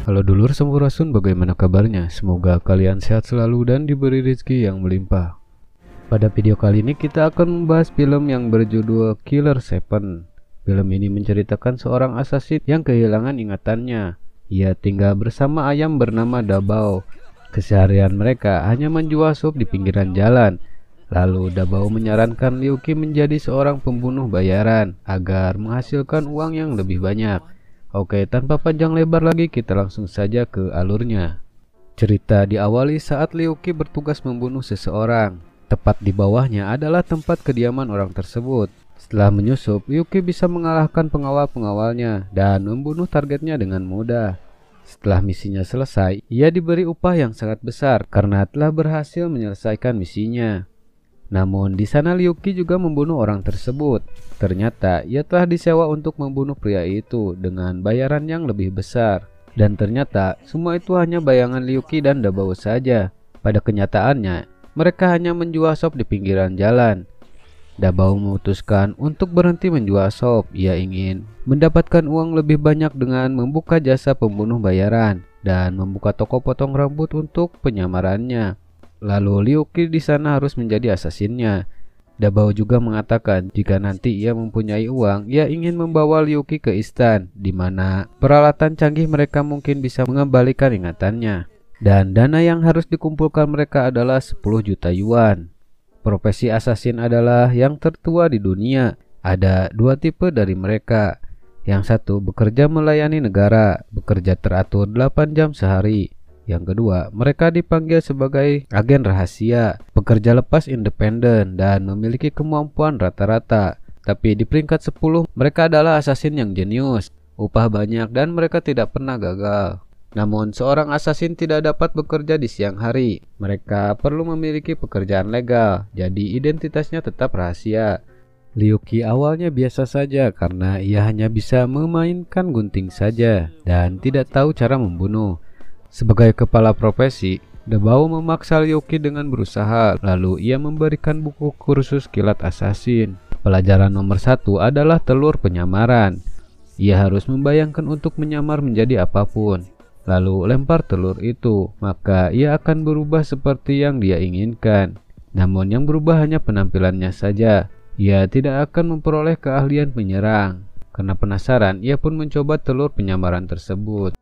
Halo dulur Sampurasun, bagaimana kabarnya? Semoga kalian sehat selalu dan diberi rezeki yang melimpah. Pada video kali ini kita akan membahas film yang berjudul Killer Seven. Film ini menceritakan seorang asasin yang kehilangan ingatannya. Ia tinggal bersama ayam bernama Dabao. Keseharian mereka hanya menjual sup di pinggiran jalan. Lalu Dabao menyarankan Liuki menjadi seorang pembunuh bayaran agar menghasilkan uang yang lebih banyak. Oke, tanpa panjang lebar lagi kita langsung saja ke alurnya. Cerita diawali saat Liuki bertugas membunuh seseorang. Tepat di bawahnya adalah tempat kediaman orang tersebut. Setelah menyusup, Liuki bisa mengalahkan pengawal-pengawalnya dan membunuh targetnya dengan mudah. Setelah misinya selesai, ia diberi upah yang sangat besar karena telah berhasil menyelesaikan misinya. Namun di sana Liuki juga membunuh orang tersebut. Ternyata ia telah disewa untuk membunuh pria itu dengan bayaran yang lebih besar. Dan ternyata semua itu hanya bayangan Liuki dan Dabao saja. Pada kenyataannya, mereka hanya menjual sop di pinggiran jalan. Dabao memutuskan untuk berhenti menjual sop. Ia ingin mendapatkan uang lebih banyak dengan membuka jasa pembunuh bayaran dan membuka toko potong rambut untuk penyamarannya. Lalu Liuki di sana harus menjadi asasinnya. Dabao juga mengatakan jika nanti ia mempunyai uang, ia ingin membawa Liuki ke istan, di mana peralatan canggih mereka mungkin bisa mengembalikan ingatannya. Dan dana yang harus dikumpulkan mereka adalah 10 juta yuan. Profesi asasin adalah yang tertua di dunia. Ada dua tipe dari mereka. Yang satu bekerja melayani negara, bekerja teratur 8 jam sehari. Yang kedua, mereka dipanggil sebagai agen rahasia, pekerja lepas independen, dan memiliki kemampuan rata-rata. Tapi di peringkat 10, mereka adalah asasin yang jenius, upah banyak, dan mereka tidak pernah gagal. Namun, seorang asasin tidak dapat bekerja di siang hari. Mereka perlu memiliki pekerjaan legal, jadi identitasnya tetap rahasia. Liuki awalnya biasa saja karena ia hanya bisa memainkan gunting saja dan tidak tahu cara membunuh. Sebagai kepala profesi, Dabao memaksa Liuki dengan berusaha, lalu ia memberikan buku kursus kilat asasin. Pelajaran nomor 1 adalah telur penyamaran. Ia harus membayangkan untuk menyamar menjadi apapun, lalu lempar telur itu, maka ia akan berubah seperti yang dia inginkan. Namun yang berubah hanya penampilannya saja. Ia tidak akan memperoleh keahlian penyerang. Karena penasaran, ia pun mencoba telur penyamaran tersebut.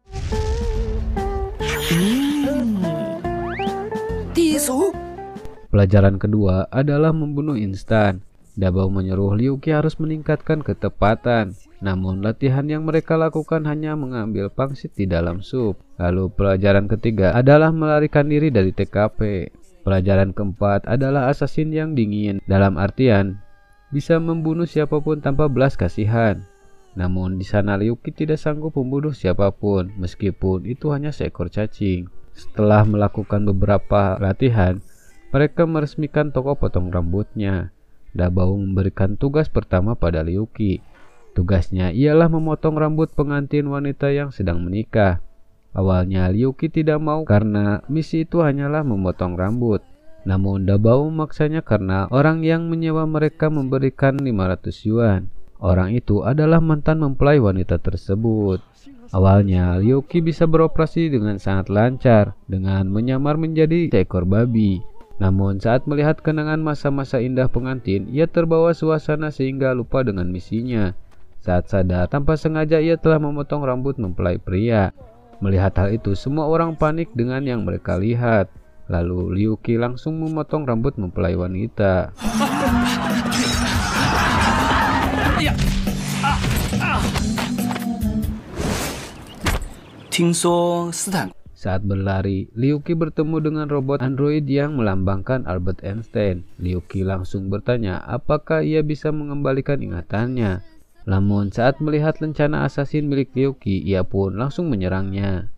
Pelajaran kedua adalah membunuh instan. Dabao menyuruh Liuki harus meningkatkan ketepatan. Namun latihan yang mereka lakukan hanya mengambil pangsit di dalam sup. Lalu pelajaran ketiga adalah melarikan diri dari TKP. Pelajaran keempat adalah asasin yang dingin. Dalam artian bisa membunuh siapapun tanpa belas kasihan. Namun di sana Liuki tidak sanggup membunuh siapapun meskipun itu hanya seekor cacing. Setelah melakukan beberapa latihan, mereka meresmikan toko potong rambutnya. Dabao memberikan tugas pertama pada Liuki. Tugasnya ialah memotong rambut pengantin wanita yang sedang menikah. Awalnya Liuki tidak mau karena misi itu hanyalah memotong rambut. Namun Dabao memaksanya karena orang yang menyewa mereka memberikan 500 yuan. Orang itu adalah mantan mempelai wanita tersebut. Awalnya Liuki bisa beroperasi dengan sangat lancar dengan menyamar menjadi seekor babi. Namun saat melihat kenangan masa-masa indah pengantin, ia terbawa suasana sehingga lupa dengan misinya. Saat sadar, tanpa sengaja ia telah memotong rambut mempelai pria. Melihat hal itu, semua orang panik dengan yang mereka lihat. Lalu Liuki langsung memotong rambut mempelai wanita. Saat berlari, Liuki bertemu dengan robot android yang melambangkan Albert Einstein. Liuki langsung bertanya apakah ia bisa mengembalikan ingatannya. Namun saat melihat lencana asasin milik Liuki, ia pun langsung menyerangnya.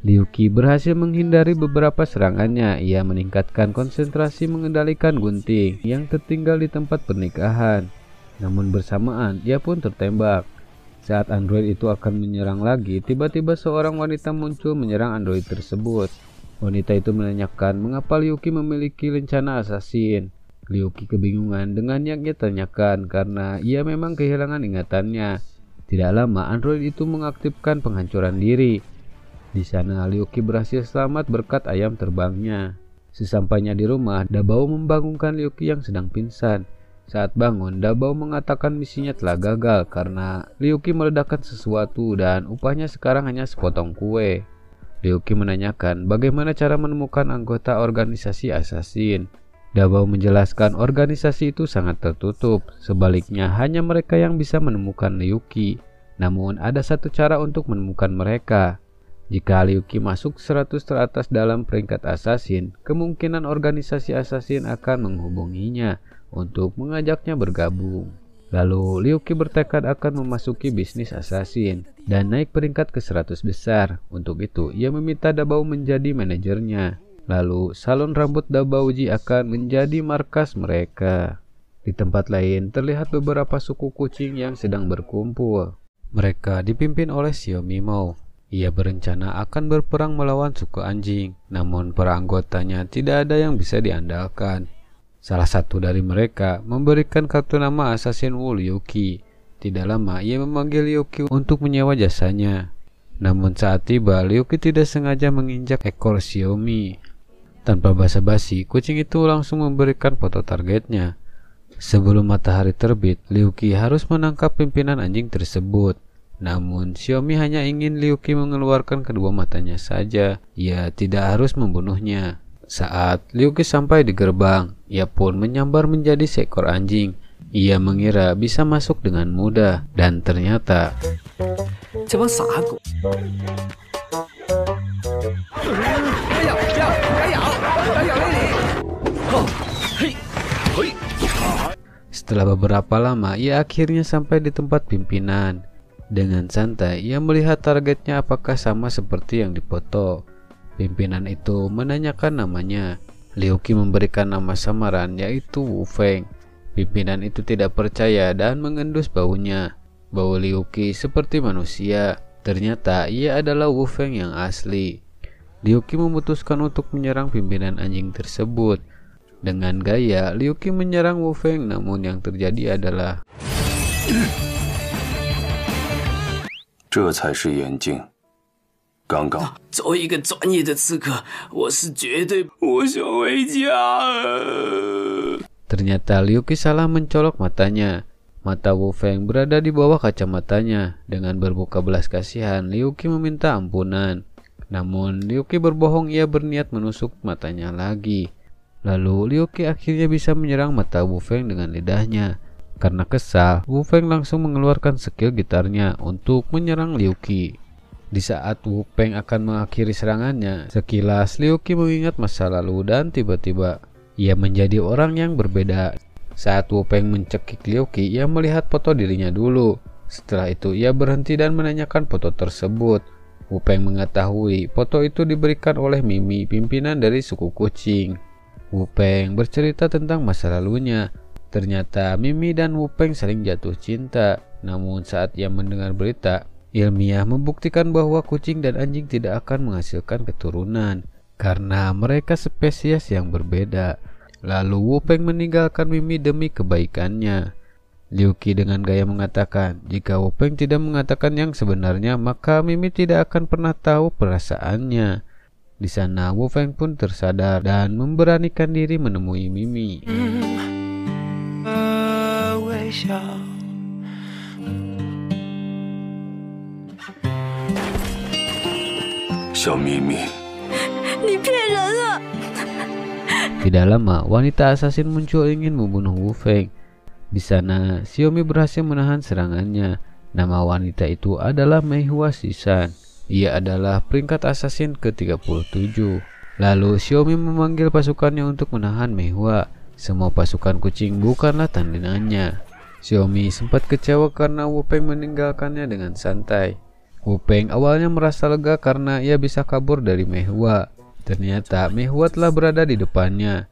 Liuki berhasil menghindari beberapa serangannya. Ia meningkatkan konsentrasi mengendalikan gunting yang tertinggal di tempat pernikahan. Namun bersamaan, ia pun tertembak. Saat android itu akan menyerang lagi, tiba-tiba seorang wanita muncul menyerang android tersebut. Wanita itu menanyakan mengapa Liuki memiliki lencana asasin. Liuki kebingungan dengan yang ia tanyakan karena ia memang kehilangan ingatannya. Tidak lama android itu mengaktifkan penghancuran diri. Di sana Liu Qi berhasil selamat berkat ayam terbangnya. Sesampainya di rumah, Dabao membangunkan Liu Qi yang sedang pingsan. Saat bangun, Dabao mengatakan misinya telah gagal karena Liu Qi meledakkan sesuatu dan upahnya sekarang hanya sepotong kue. Liu Qi menanyakan bagaimana cara menemukan anggota organisasi assassin. Dabao menjelaskan organisasi itu sangat tertutup, sebaliknya hanya mereka yang bisa menemukan Liu Qi. Namun ada satu cara untuk menemukan mereka. Jika Liu Qi masuk 100 teratas dalam peringkat assassin, kemungkinan organisasi assassin akan menghubunginya untuk mengajaknya bergabung. Lalu Liu Qi bertekad akan memasuki bisnis assassin dan naik peringkat ke 100 besar. Untuk itu, ia meminta Dabao menjadi manajernya. Lalu salon rambut Dabaoji akan menjadi markas mereka. Di tempat lain terlihat beberapa suku kucing yang sedang berkumpul. Mereka dipimpin oleh Xiao Mimou. Ia berencana akan berperang melawan suku anjing, namun para anggotanya tidak ada yang bisa diandalkan. Salah satu dari mereka memberikan kartu nama Assassin Wu Liu Qi. Tidak lama ia memanggil Liu Qi untuk menyewa jasanya. Namun saat tiba, Liu Qi tidak sengaja menginjak ekor Xiaomi. Tanpa basa-basi, kucing itu langsung memberikan foto targetnya. Sebelum matahari terbit, Liu Qi harus menangkap pimpinan anjing tersebut. Namun Xiaomi hanya ingin Liu Qi mengeluarkan kedua matanya saja. Ia tidak harus membunuhnya. Saat Liu Qi sampai di gerbang, ia pun menyambar menjadi seekor anjing. Ia mengira bisa masuk dengan mudah, dan ternyata setelah beberapa lama, ia akhirnya sampai di tempat pimpinan. Dengan santai, ia melihat targetnya apakah sama seperti yang dipoto. Pimpinan itu menanyakan namanya. Liu Qi memberikan nama samaran yaitu Wu Feng. Pimpinan itu tidak percaya dan mengendus baunya. Bau Liu Qi seperti manusia. Ternyata ia adalah Wu Feng yang asli. Liu Qi memutuskan untuk menyerang pimpinan anjing tersebut. Dengan gaya, Liu Qi menyerang Wu Feng, namun yang terjadi adalah 这才是眼镜。刚刚作为一个专业的刺客，我是绝对不想回家。 Ternyata Liu Qi salah mencolok matanya. Mata Wu Feng berada di bawah kacamatanya. Dengan berbuka belas kasihan, Liu Qi meminta ampunan. Namun Liu Qi berbohong, ia berniat menusuk matanya lagi. Lalu Liu Qi akhirnya bisa menyerang mata Wu Feng dengan lidahnya. Karena kesal, Wu Feng langsung mengeluarkan skill gitarnya untuk menyerang Liu Qi. Di saat Wu Feng akan mengakhiri serangannya, sekilas Liu Qi mengingat masa lalu dan tiba-tiba ia menjadi orang yang berbeda. Saat Wu Feng mencekik Liu Qi, ia melihat foto dirinya dulu. Setelah itu ia berhenti dan menanyakan foto tersebut. Wu Feng mengetahui foto itu diberikan oleh Mimi, pimpinan dari suku kucing. Wu Feng bercerita tentang masa lalunya. Ternyata Mimi dan Wu Feng saling jatuh cinta. Namun saat ia mendengar berita, ilmiah membuktikan bahwa kucing dan anjing tidak akan menghasilkan keturunan karena mereka spesies yang berbeda. Lalu Wu Feng meninggalkan Mimi demi kebaikannya. Liu Qi dengan gaya mengatakan, jika Wu Feng tidak mengatakan yang sebenarnya, maka Mimi tidak akan pernah tahu perasaannya. Di sana Wu Feng pun tersadar dan memberanikan diri menemui Mimi. Tidak lama, wanita assassin muncul ingin membunuh Wu Feng. Di sana, Xiaomi berhasil menahan serangannya. Nama wanita itu adalah Mei Hua Sisan. Ia adalah peringkat assassin ke-37. Lalu Xiaomi memanggil pasukannya untuk menahan Mei Hua. Semua pasukan kucing bukanlah tandingannya. Xiaomi sempat kecewa karena Wu Feng meninggalkannya dengan santai. Wu Feng awalnya merasa lega karena ia bisa kabur dari Mei Hua. Ternyata Mei Hua telah berada di depannya.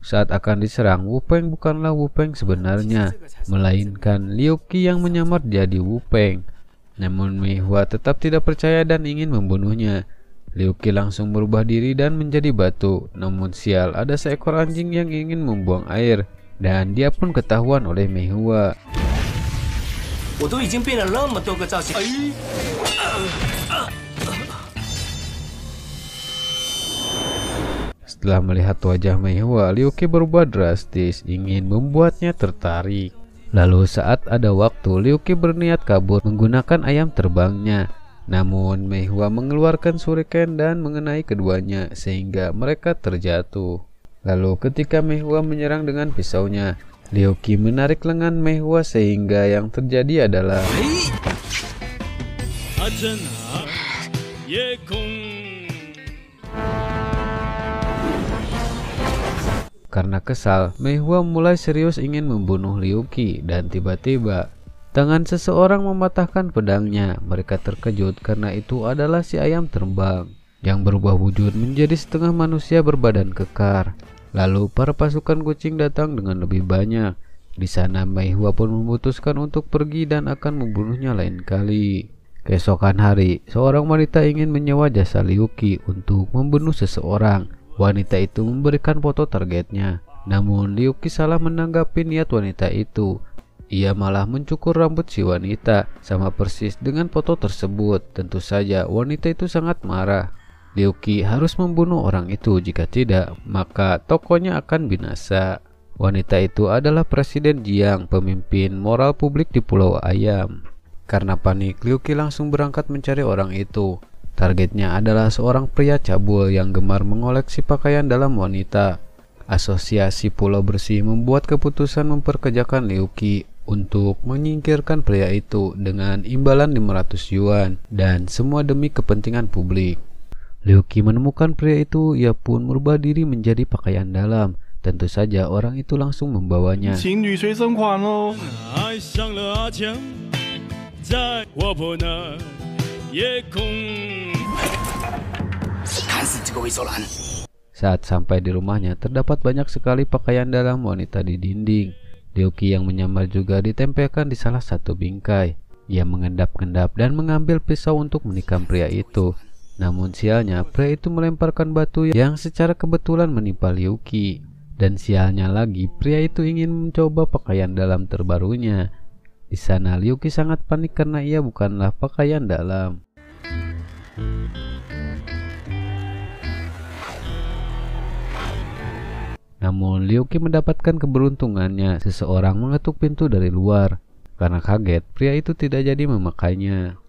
Saat akan diserang, Wu Feng bukanlah Wu Feng sebenarnya, melainkan Liu Qi yang menyamar jadi Wu Feng. Namun Mei Hua tetap tidak percaya dan ingin membunuhnya. Liu Qi langsung berubah diri dan menjadi batu. Namun sial, ada seekor anjing yang ingin membuang air, dan dia pun ketahuan oleh Mei Hua. Setelah melihat wajah Mei Hua, Liu Qi berubah drastis, ingin membuatnya tertarik. Lalu saat ada waktu, Liu Qi berniat kabur menggunakan ayam terbangnya. Namun Mei Hua mengeluarkan shuriken dan mengenai keduanya sehingga mereka terjatuh. Lalu ketika Mei Hua menyerang dengan pisaunya, Liu Qi menarik lengan Mei Hua sehingga yang terjadi adalah karena kesal, Mei Hua mulai serius ingin membunuh Liu Qi dan tiba-tiba tangan seseorang mematahkan pedangnya. Mereka terkejut karena itu adalah si ayam terbang yang berubah wujud menjadi setengah manusia berbadan kekar. Lalu para pasukan kucing datang dengan lebih banyak. Di sana Mei Hua pun memutuskan untuk pergi dan akan membunuhnya lain kali. Keesokan hari, seorang wanita ingin menyewa jasa Liu Qi untuk membunuh seseorang. Wanita itu memberikan foto targetnya. Namun Liu Qi salah menanggapi niat wanita itu. Ia malah mencukur rambut si wanita sama persis dengan foto tersebut. Tentu saja wanita itu sangat marah. Liu Qi harus membunuh orang itu, jika tidak maka tokonya akan binasa. Wanita itu adalah Presiden Jiang, pemimpin moral publik di Pulau Ayam. Karena panik, Liu Qi langsung berangkat mencari orang itu. Targetnya adalah seorang pria cabul yang gemar mengoleksi pakaian dalam wanita. Asosiasi Pulau Bersih membuat keputusan memperkerjakan Liu Qi untuk menyingkirkan pria itu dengan imbalan 500 yuan dan semua demi kepentingan publik. Liu Qi menemukan pria itu, ia pun merubah diri menjadi pakaian dalam. Tentu saja orang itu langsung membawanya. Saat sampai di rumahnya, terdapat banyak sekali pakaian dalam wanita di dinding. Liu Qi yang menyamar juga ditempelkan di salah satu bingkai. Ia mengendap-endap dan mengambil pisau untuk menikam pria itu. Namun sialnya, pria itu melemparkan batu yang secara kebetulan menimpa Liu Qi. Dan sialnya lagi, pria itu ingin mencoba pakaian dalam terbarunya. Di sana Liu Qi sangat panik karena ia bukanlah pakaian dalam. Namun Liu Qi mendapatkan keberuntungannya, seseorang mengetuk pintu dari luar. Karena kaget, pria itu tidak jadi memakainya.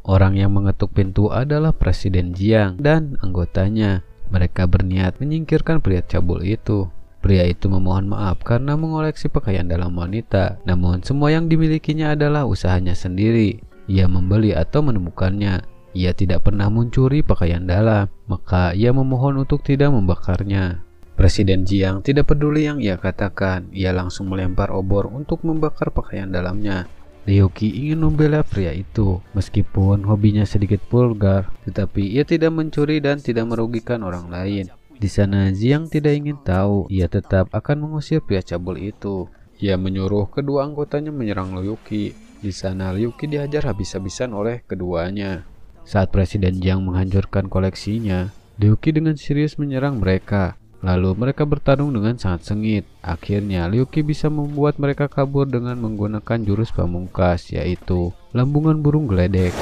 Orang yang mengetuk pintu adalah Presiden Jiang dan anggotanya. Mereka berniat menyingkirkan pria cabul itu. Pria itu memohon maaf karena mengoleksi pakaian dalam wanita. Namun semua yang dimilikinya adalah usahanya sendiri. Ia membeli atau menemukannya. Ia tidak pernah mencuri pakaian dalam, maka ia memohon untuk tidak membakarnya. Presiden Jiang tidak peduli yang ia katakan. Ia langsung melempar obor untuk membakar pakaian dalamnya. Liu Qi ingin membela pria itu. Meskipun hobinya sedikit vulgar, tetapi ia tidak mencuri dan tidak merugikan orang lain. Di sana Jiang tidak ingin tahu. Ia tetap akan mengusir pria cabul itu. Ia menyuruh kedua anggotanya menyerang Liu Qi. Di sana Liu Qi dihajar habis-habisan oleh keduanya. Saat Presiden Jiang menghancurkan koleksinya, Liu Qi dengan serius menyerang mereka. Lalu mereka bertarung dengan sangat sengit. Akhirnya Liu Qi bisa membuat mereka kabur dengan menggunakan jurus pamungkas, yaitu lambungan burung geledek.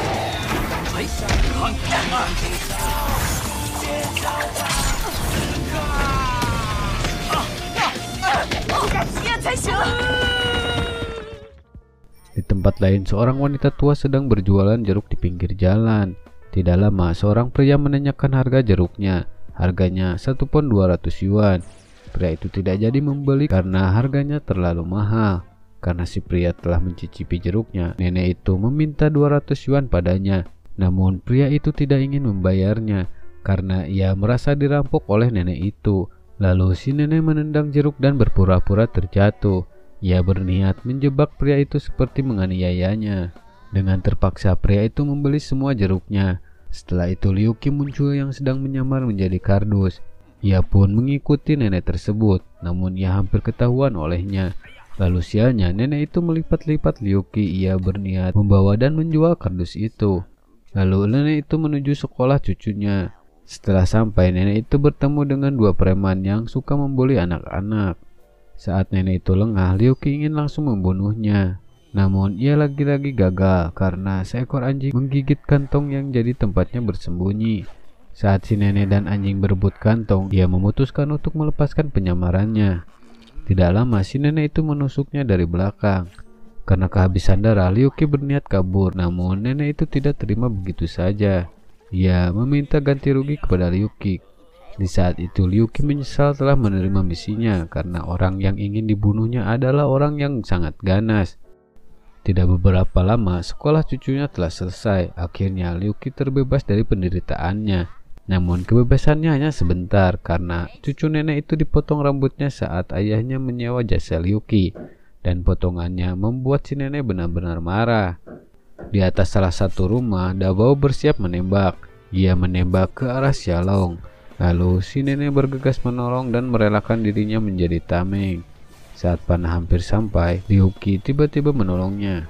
Di tempat lain, seorang wanita tua sedang berjualan jeruk di pinggir jalan. Tidak lama, seorang pria menanyakan harga jeruknya. Harganya 1 pon 200 yuan. Pria itu tidak jadi membeli karena harganya terlalu mahal. Karena si pria telah mencicipi jeruknya, nenek itu meminta 200 yuan padanya. Namun pria itu tidak ingin membayarnya karena ia merasa dirampok oleh nenek itu. Lalu si nenek menendang jeruk dan berpura-pura terjatuh. Ia berniat menjebak pria itu seperti menganiayanya. Dengan terpaksa pria itu membeli semua jeruknya. Setelah itu Liu Qi muncul yang sedang menyamar menjadi kardus. Ia pun mengikuti nenek tersebut, namun ia hampir ketahuan olehnya. Lalu sialnya, nenek itu melipat-lipat Liu Qi. Ia berniat membawa dan menjual kardus itu. Lalu nenek itu menuju sekolah cucunya. Setelah sampai, nenek itu bertemu dengan dua preman yang suka membuli anak-anak. Saat nenek itu lengah, Liu Qi ingin langsung membunuhnya. Namun ia lagi-lagi gagal karena seekor anjing menggigit kantong yang jadi tempatnya bersembunyi. Saat si nenek dan anjing berebut kantong, ia memutuskan untuk melepaskan penyamarannya. Tidak lama si nenek itu menusuknya dari belakang. Karena kehabisan darah, Liuki berniat kabur, namun nenek itu tidak terima begitu saja. Ia meminta ganti rugi kepada Liuki. Di saat itu Liuki menyesal telah menerima misinya karena orang yang ingin dibunuhnya adalah orang yang sangat ganas. Tidak beberapa lama, sekolah cucunya telah selesai. Akhirnya Liuki terbebas dari penderitaannya. Namun kebebasannya hanya sebentar karena cucu nenek itu dipotong rambutnya saat ayahnya menyewa jasa Liuki. Dan potongannya membuat si nenek benar-benar marah. Di atas salah satu rumah, Dabao bersiap menembak. Ia menembak ke arah Xiaolong. Lalu si nenek bergegas menolong dan merelakan dirinya menjadi tameng. Saat panah hampir sampai, Liuki tiba-tiba menolongnya.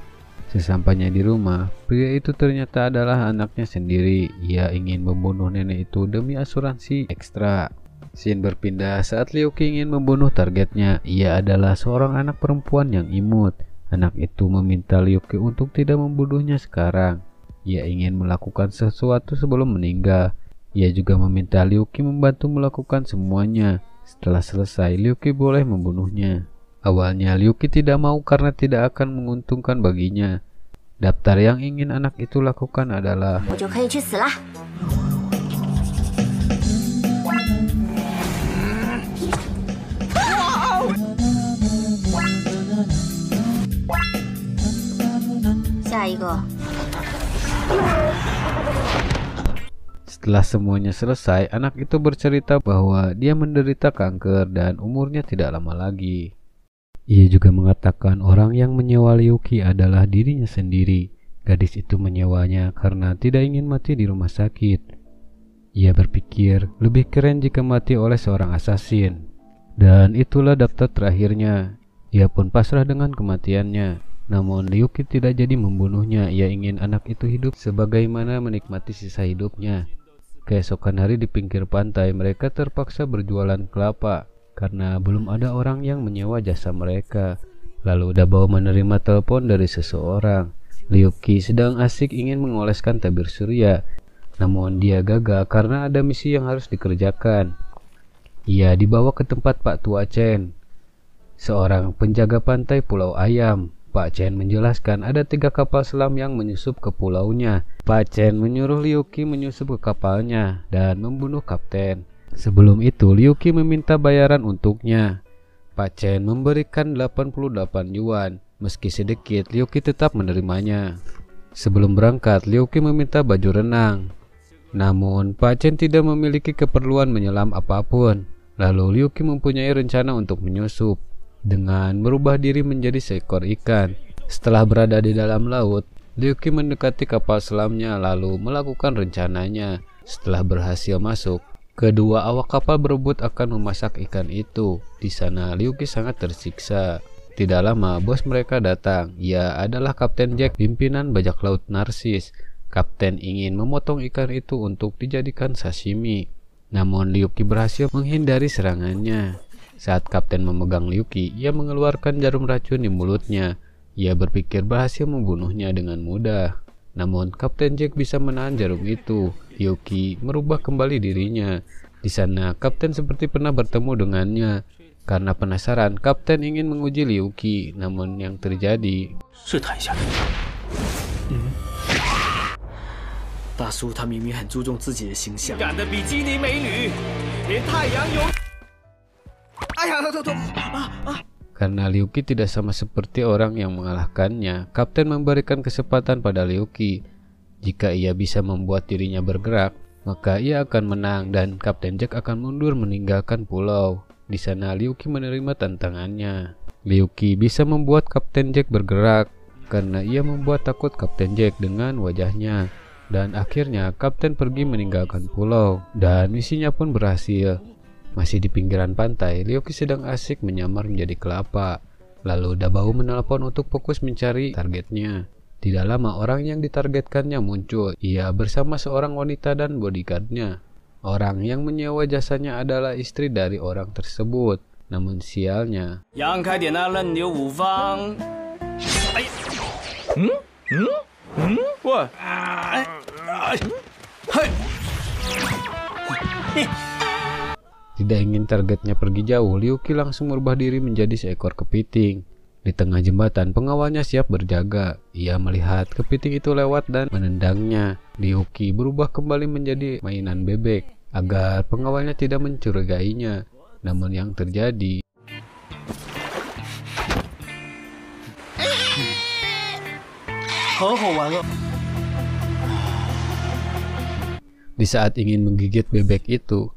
Sesampainya di rumah, pria itu ternyata adalah anaknya sendiri. Ia ingin membunuh nenek itu demi asuransi ekstra. Scene berpindah saat Liuki ingin membunuh targetnya. Ia adalah seorang anak perempuan yang imut. Anak itu meminta Liuki untuk tidak membunuhnya sekarang. Ia ingin melakukan sesuatu sebelum meninggal. Ia juga meminta Liuki membantu melakukan semuanya. Setelah selesai, Liuki boleh membunuhnya. Awalnya Liuki tidak mau karena tidak akan menguntungkan baginya. Daftar yang ingin anak itu lakukan adalah Setelah semuanya selesai, anak itu bercerita bahwa dia menderita kanker dan umurnya tidak lama lagi. Ia juga mengatakan orang yang menyewa Liuki adalah dirinya sendiri. Gadis itu menyewanya karena tidak ingin mati di rumah sakit. Ia berpikir lebih keren jika mati oleh seorang asasin. Dan itulah daftar terakhirnya. Ia pun pasrah dengan kematiannya. Namun Liuki tidak jadi membunuhnya. Ia ingin anak itu hidup sebagaimana menikmati sisa hidupnya. Keesokan hari di pinggir pantai, mereka terpaksa berjualan kelapa karena belum ada orang yang menyewa jasa mereka. Lalu Dabao menerima telepon dari seseorang. Liuki sedang asik ingin mengoleskan tabir surya, namun dia gagal karena ada misi yang harus dikerjakan. Ia dibawa ke tempat Pak Tua Chen, seorang penjaga pantai Pulau Ayam. Pak Chen menjelaskan ada 3 kapal selam yang menyusup ke pulaunya. Pak Chen menyuruh Liuki menyusup ke kapalnya dan membunuh kapten. Sebelum itu, Liuki meminta bayaran untuknya. Pak Chen memberikan 88 yuan. Meski sedikit, Liuki tetap menerimanya. Sebelum berangkat, Liuki meminta baju renang. Namun, Pak Chen tidak memiliki keperluan menyelam apapun. Lalu, Liuki mempunyai rencana untuk menyusup dengan merubah diri menjadi seekor ikan. Setelah berada di dalam laut, Liuki mendekati kapal selamnya lalu melakukan rencananya. Setelah berhasil masuk, kedua awak kapal berebut akan memasak ikan itu. Di sana Liuki sangat tersiksa. Tidak lama bos mereka datang. Ia adalah Kapten Jack, pimpinan bajak laut Narsis. Kapten ingin memotong ikan itu untuk dijadikan sashimi. Namun Liuki berhasil menghindari serangannya. Saat Kapten memegang Liuki, ia mengeluarkan jarum racun di mulutnya. Ia berpikir berhasil membunuhnya dengan mudah. Namun Kapten Jack bisa menahan jarum itu. Liuki merubah kembali dirinya. Di sana Kapten seperti pernah bertemu dengannya. Karena penasaran, Kapten ingin menguji Liuki. Namun yang terjadi, 大叔他明明很注重自己的形象，敢的比基尼美女，连太阳有。哎呀，痛！ karena Liuki tidak sama seperti orang yang mengalahkannya, Kapten memberikan kesempatan pada Liuki. Jika ia bisa membuat dirinya bergerak, maka ia akan menang dan Kapten Jack akan mundur meninggalkan pulau. Di sana Liuki menerima tantangannya. Liuki bisa membuat Kapten Jack bergerak karena ia membuat takut Kapten Jack dengan wajahnya. Dan akhirnya Kapten pergi meninggalkan pulau dan misinya pun berhasil. Masih di pinggiran pantai, Liuki sedang asik menyamar menjadi kelapa. Lalu Dabao menelpon untuk fokus mencari targetnya. Tidak lama orang yang ditargetkannya muncul. Ia bersama seorang wanita dan bodyguardnya. Orang yang menyewa jasanya adalah istri dari orang tersebut. Namun sialnya, Tidak ingin targetnya pergi jauh, Liu Qi langsung merubah diri menjadi seekor kepiting. Di tengah jembatan, pengawalnya siap berjaga. Ia melihat kepiting itu lewat dan menendangnya. Liu Qi berubah kembali menjadi mainan bebek agar pengawalnya tidak mencurigainya. Namun yang terjadi, di saat ingin menggigit bebek itu,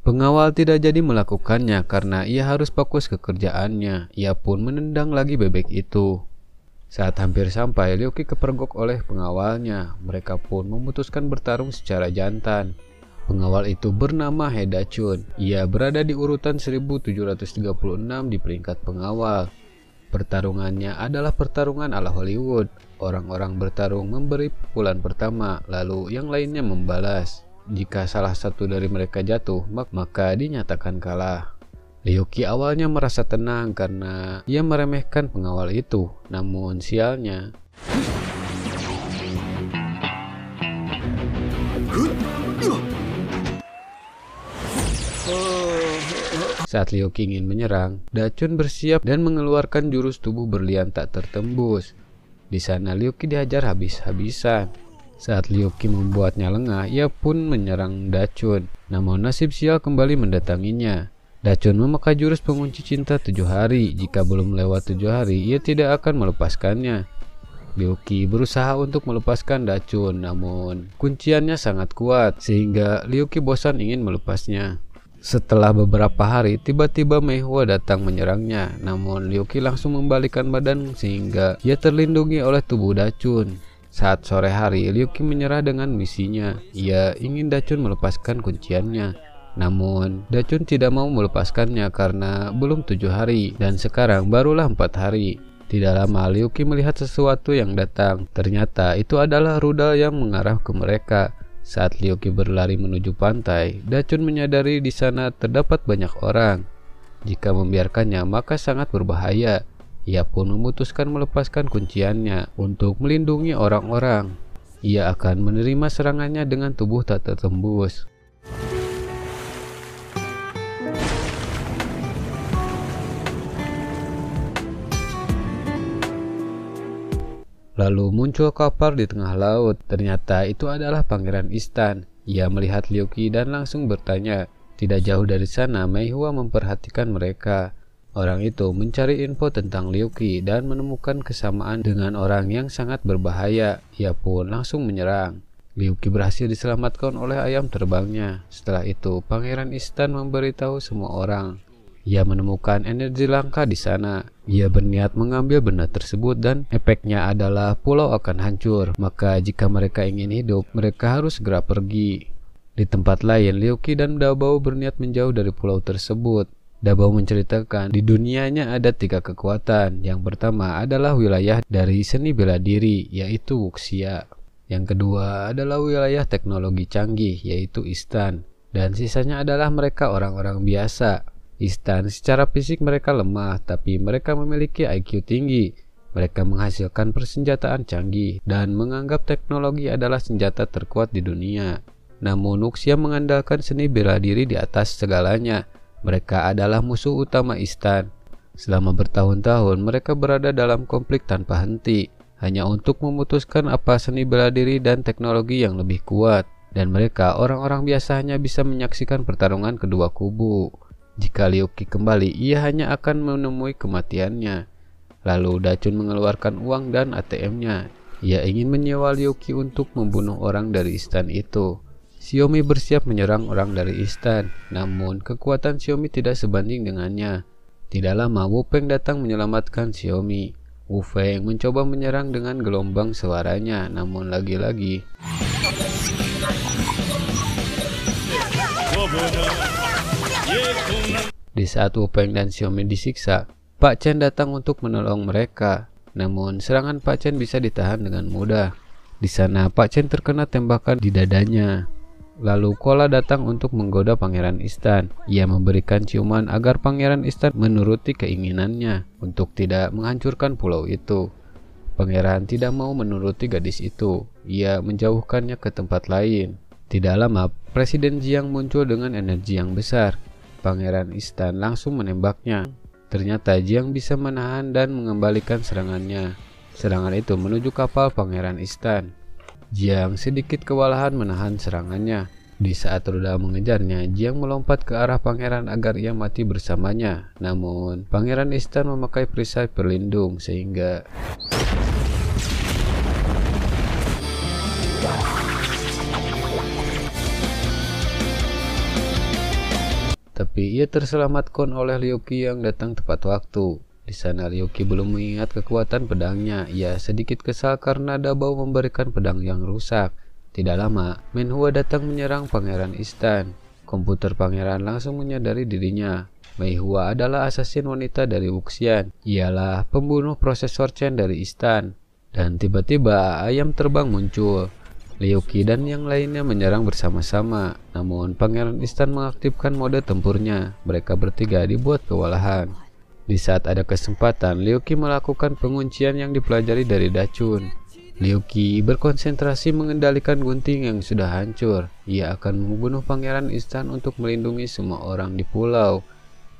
pengawal tidak jadi melakukannya karena ia harus fokus ke kerjaannya. Ia pun menendang lagi bebek itu. Saat hampir sampai, Liu Qi kepergok oleh pengawalnya. Mereka pun memutuskan bertarung secara jantan. Pengawal itu bernama He Dachun. Ia berada di urutan 1736 di peringkat pengawal. Pertarungannya adalah pertarungan ala Hollywood. Orang-orang bertarung memberi pukulan pertama, lalu yang lainnya membalas. Jika salah satu dari mereka jatuh, maka dinyatakan kalah. Liu Qi awalnya merasa tenang karena ia meremehkan pengawal itu. Namun sialnya, saat Liu Qi ingin menyerang, Dachun bersiap dan mengeluarkan jurus tubuh berlian tak tertembus. Di sana Liu Qi dihajar habis-habisan. Saat Liu Qi membuatnya lengah, ia pun menyerang Dachun. Namun nasib sial kembali mendatanginya. Dachun memakai jurus pengunci cinta 7 hari. Jika belum lewat 7 hari, ia tidak akan melepaskannya. Liu Qi berusaha untuk melepaskan Dachun, namun kunciannya sangat kuat sehingga Liu Qi bosan ingin melepasnya. Setelah beberapa hari, tiba-tiba Mei Hua datang menyerangnya. Namun Liu Qi langsung membalikkan badan sehingga ia terlindungi oleh tubuh Dachun. Saat sore hari, Liu Qi menyerah dengan misinya. Ia ingin Dachun melepaskan kunciannya. Namun Dachun tidak mau melepaskannya karena belum 7 hari dan sekarang barulah 4 hari. Tidak lama Liu Qi melihat sesuatu yang datang. Ternyata itu adalah rudal yang mengarah ke mereka. Saat Liu Qi berlari menuju pantai, Dachun menyadari di sana terdapat banyak orang. Jika membiarkannya maka sangat berbahaya. Ia pun memutuskan melepaskan kunciannya untuk melindungi orang-orang. Ia akan menerima serangannya dengan tubuh tak tertembus. Lalu muncul kapal di tengah laut. Ternyata itu adalah Pangeran Istan. Ia melihat Liu Qi dan langsung bertanya. Tidak jauh dari sana, Mei Hua memperhatikan mereka. Orang itu mencari info tentang Liu Qi dan menemukan kesamaan dengan orang yang sangat berbahaya. Ia pun langsung menyerang. Liu Qi berhasil diselamatkan oleh ayam terbangnya. Setelah itu, Pangeran Istan memberitahu semua orang. Ia menemukan energi langka di sana. Ia berniat mengambil benda tersebut dan efeknya adalah pulau akan hancur. Maka jika mereka ingin hidup, mereka harus segera pergi. Di tempat lain, Liu Qi dan Dabao berniat menjauh dari pulau tersebut. Dabao menceritakan di dunianya ada 3 kekuatan. Yang pertama adalah wilayah dari seni bela diri, yaitu Wuxia. Yang kedua adalah wilayah teknologi canggih, yaitu Istan. Dan sisanya adalah mereka orang-orang biasa. Istan secara fisik mereka lemah, tapi mereka memiliki IQ tinggi. Mereka menghasilkan persenjataan canggih dan menganggap teknologi adalah senjata terkuat di dunia. Namun Wuxia mengandalkan seni bela diri di atas segalanya. Mereka adalah musuh utama Istan. Selama bertahun-tahun mereka berada dalam konflik tanpa henti, hanya untuk memutuskan apa seni bela diri dan teknologi yang lebih kuat. Dan mereka orang-orang biasa hanya bisa menyaksikan pertarungan kedua kubu. Jika Liu Qi kembali, ia hanya akan menemui kematiannya. Lalu Dachun mengeluarkan uang dan ATM-nya. Ia ingin menyewa Liu Qi untuk membunuh orang dari Istan itu. Xiaomi bersiap menyerang orang dari Istan, namun kekuatan Xiaomi tidak sebanding dengannya. Tidak lama Wu Feng datang menyelamatkan Xiaomi. Wu Feng mencoba menyerang dengan gelombang suaranya, namun lagi-lagi di saat Wu Feng dan Xiaomi disiksa, Pak Chen datang untuk menolong mereka. Namun serangan Pak Chen bisa ditahan dengan mudah. Di sana Pak Chen terkena tembakan di dadanya. Lalu Kola datang untuk menggoda Pangeran Istan. Ia memberikan ciuman agar Pangeran Istan menuruti keinginannya untuk tidak menghancurkan pulau itu. Pangeran tidak mau menuruti gadis itu. Ia menjauhkannya ke tempat lain. Tidak lama, Presiden Jiang muncul dengan energi yang besar. Pangeran Istan langsung menembaknya. Ternyata Jiang bisa menahan dan mengembalikan serangannya. Serangan itu menuju kapal Pangeran Istan. Jiang sedikit kewalahan menahan serangannya. Di saat Ruda mengejarnya, Jiang melompat ke arah pangeran agar ia mati bersamanya. Namun, Pangeran Istan memakai perisai pelindung sehingga tapi ia terselamatkan oleh Liu Qi yang datang tepat waktu. Di sana Liu Qi belum mengingat kekuatan pedangnya. Ia sedikit kesal karena Dabao memberikan pedang yang rusak. Tidak lama, Menhua datang menyerang Pangeran Istan. Komputer pangeran langsung menyadari dirinya. Meihua adalah asasin wanita dari Wuxian. Ialah pembunuh prosesor Chen dari Istan. Dan tiba-tiba ayam terbang muncul. Liu Qi dan yang lainnya menyerang bersama-sama. Namun Pangeran Istan mengaktifkan mode tempurnya. Mereka bertiga dibuat kewalahan. Di saat ada kesempatan, Liu Qi melakukan penguncian yang dipelajari dari Dachun. Liu Qi berkonsentrasi mengendalikan gunting yang sudah hancur. Ia akan membunuh Pangeran Istan untuk melindungi semua orang di pulau.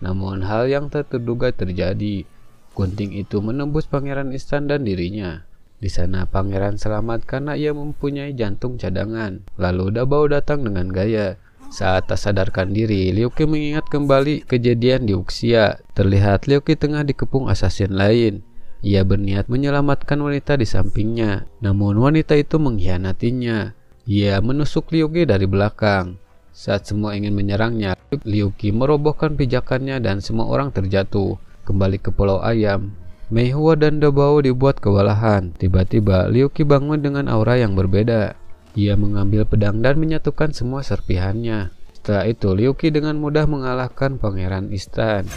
Namun hal yang tak terduga terjadi. Gunting itu menembus Pangeran Istan dan dirinya. Di sana pangeran selamat karena ia mempunyai jantung cadangan. Lalu Dabao datang dengan gaya. Saat tak sadarkan diri, Liu Qi mengingat kembali kejadian di Wuxia. Terlihat Liu Qi tengah dikepung asasin lain. Ia berniat menyelamatkan wanita di sampingnya, namun wanita itu mengkhianatinya. Ia menusuk Liu Qi dari belakang. Saat semua ingin menyerangnya, Liu Qi merobohkan pijakannya dan semua orang terjatuh. Kembali ke Pulau Ayam, Meihua dan Dabao dibuat kewalahan. Tiba-tiba Liu Qi bangun dengan aura yang berbeda. Ia mengambil pedang dan menyatukan semua serpihannya. Setelah itu Liu Qi dengan mudah mengalahkan Pangeran Istan.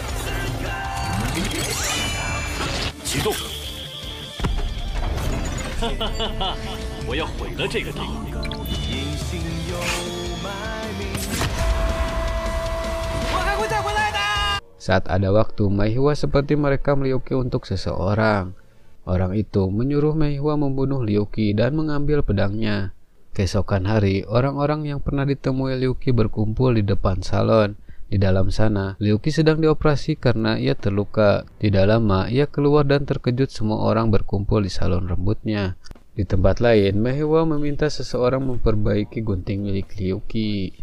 Saat ada waktu, Meihua seperti merekam Liu Qi untuk seseorang. Orang itu menyuruh Meihua membunuh Liu Qi dan mengambil pedangnya. Keesokan hari, orang-orang yang pernah ditemui Liu Qi berkumpul di depan salon. Di dalam sana, Liu Qi sedang dioperasi karena ia terluka. Tidak lama, ia keluar dan terkejut semua orang berkumpul di salon rambutnya. Di tempat lain, Meihua meminta seseorang memperbaiki gunting milik Liu Qi.